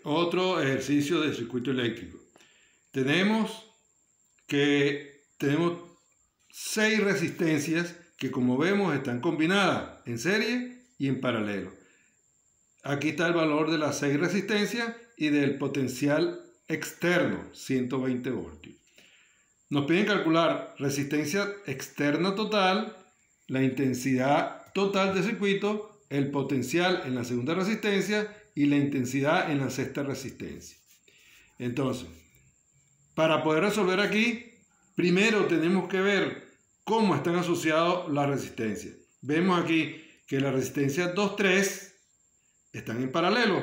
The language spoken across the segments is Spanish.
otro ejercicio de circuito eléctrico. Tenemos 6 resistencias que, como vemos, están combinadas en serie y en paralelo. Aquí está el valor de las 6 resistencias y del potencial externo, 120 voltios. Nos piden calcular resistencia externa total, la intensidad total del circuito, el potencial en la segunda resistencia y la intensidad en la sexta resistencia. Entonces, para poder resolver aquí, primero tenemos que ver cómo están asociados las resistencias. Vemos aquí que las resistencias 2, 3 están en paralelo.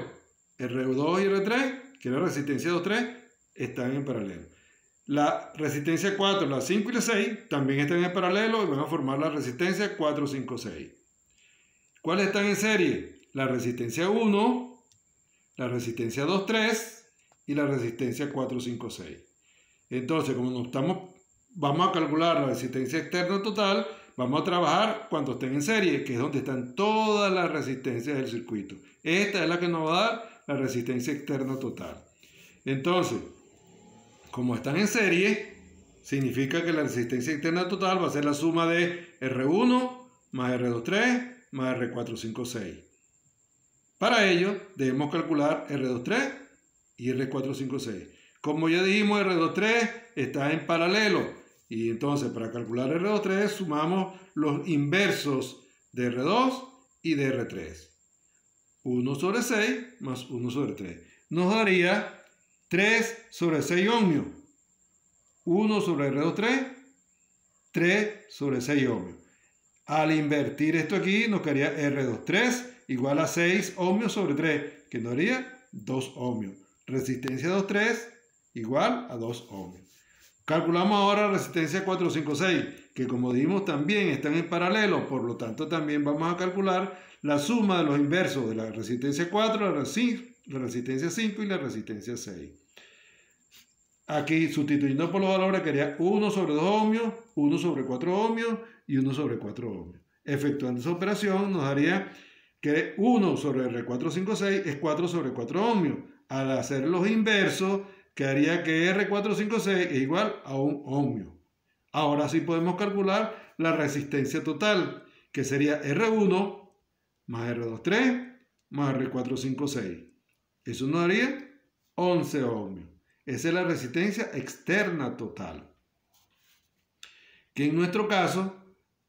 R2 y R3, que es la resistencia 2, 3, están en paralelo. La resistencia 4, la 5 y la 6 también están en paralelo y van a formar la resistencia 4, 5, 6. ¿Cuáles están en serie? La resistencia 1, la resistencia 2, 3 y la resistencia 4, 5, 6. Entonces, como vamos a calcular la resistencia externa total, vamos a trabajar cuando estén en serie, que es donde están todas las resistencias del circuito. Esta es la que nos va a dar la resistencia externa total. Entonces, como están en serie, significa que la resistencia externa total va a ser la suma de R1 más R23 más R456. Para ello, debemos calcular R23 y R456. Como ya dijimos, R23 está en paralelo. Y entonces, para calcular R23, sumamos los inversos de R2 y de R3. 1 sobre 6 más 1 sobre 3. Nos daría 3 sobre 6 ohmios. 1 sobre R23, 3 sobre 6 ohmios. Al invertir esto aquí, nos quedaría R23 igual a 6 ohmios sobre 3, que nos daría 2 ohmios. Resistencia 2,3 igual a 2 ohmios. Calculamos ahora la resistencia 456, que como dijimos también están en paralelo, por lo tanto también vamos a calcular la suma de los inversos de la resistencia 4, la resistencia 5 y la resistencia 6. Aquí, sustituyendo por los valores, quedaría 1 sobre 2 ohmios, 1 sobre 4 ohmios y 1 sobre 4 ohmios. Efectuando esa operación nos daría que 1 sobre R456 es 4 sobre 4 ohmios. Al hacer los inversos, quedaría que R456 es igual a 1 ohmio. Ahora sí podemos calcular la resistencia total, que sería R1 más R23 más R456. Eso nos daría 11 ohmios. Esa es la resistencia externa total, que en nuestro caso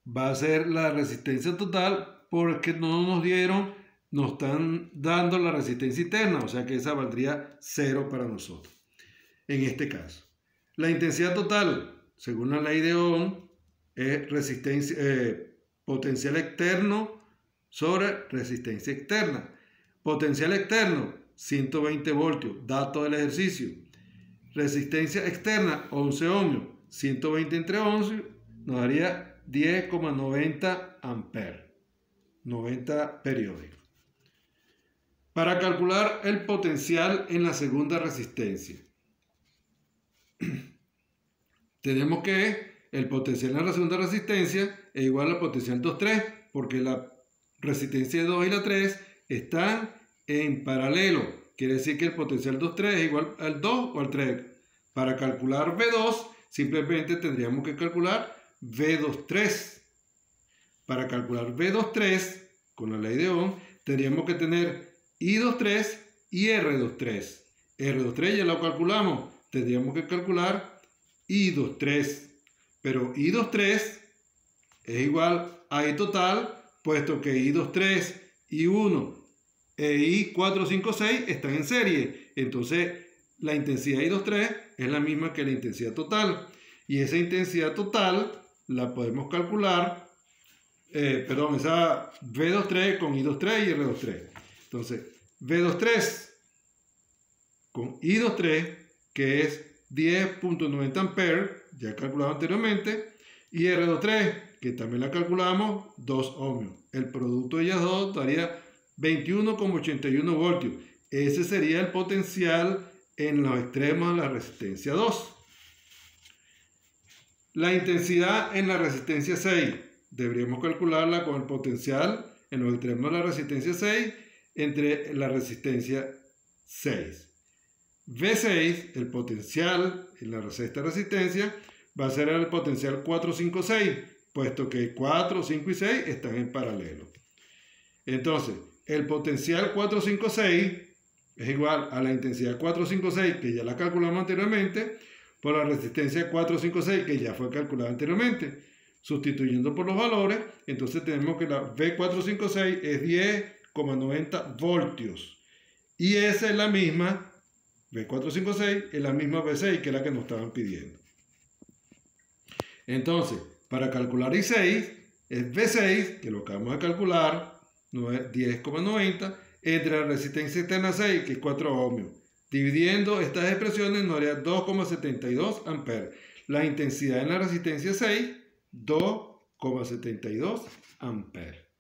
va a ser la resistencia total porque no nos están dando la resistencia interna, o sea que esa valdría 0 para nosotros. En este caso, la intensidad total, según la ley de Ohm, es potencial externo sobre resistencia externa. Potencial externo, 120 voltios, dato del ejercicio. Resistencia externa, 11 ohmios. 120 entre 11 nos daría 10,90 amperes. 90 periódicos. Para calcular el potencial en la segunda resistencia, tenemos que el potencial en la segunda resistencia es igual al potencial 2,3, porque la resistencia 2 y la 3 están en paralelo. Quiere decir que el potencial 2,3 es igual al 2 o al 3. Para calcular V2, simplemente tendríamos que calcular V23. Para calcular V23, con la ley de Ohm, tendríamos que tener I23 y R23. R23 ya lo calculamos. Tendríamos que calcular I23. Pero I23 es igual a I total, puesto que I23, I1 e I456 están en serie. Entonces, la intensidad I23 es la misma que la intensidad total. Y esa intensidad total la podemos calcular, esa V23 con I23 y R23. Entonces, V23 con I23, que es 10,90 amperes, ya calculado anteriormente, y R23, que también la calculamos, 2 ohmios. El producto de ellas dos daría 21,81 voltios. Ese sería el potencial en los extremos de la resistencia 2. La intensidad en la resistencia 6, deberíamos calcularla con el potencial en los extremos de la resistencia 6 entre la resistencia 6. V6, el potencial en la esta resistencia, va a ser el potencial 4, 5, 6, puesto que 4, 5 y 6 están en paralelo. Entonces, el potencial 4, 5, 6 es igual a la intensidad 4, 5, 6, que ya la calculamos anteriormente, por la resistencia 4, 5, 6, que ya fue calculada anteriormente. Sustituyendo por los valores, entonces tenemos que la V456 es 10,90 voltios. Y esa es la misma, V456 es la misma V6, que es la que nos estaban pidiendo. Entonces, para calcular I6, es V6, que lo acabamos de calcular, 10,90, entre la resistencia externa 6, que es 4 ohmios. Dividiendo estas expresiones nos daría 2,72 amperes. La intensidad en la resistencia 6, 2,72 amperes.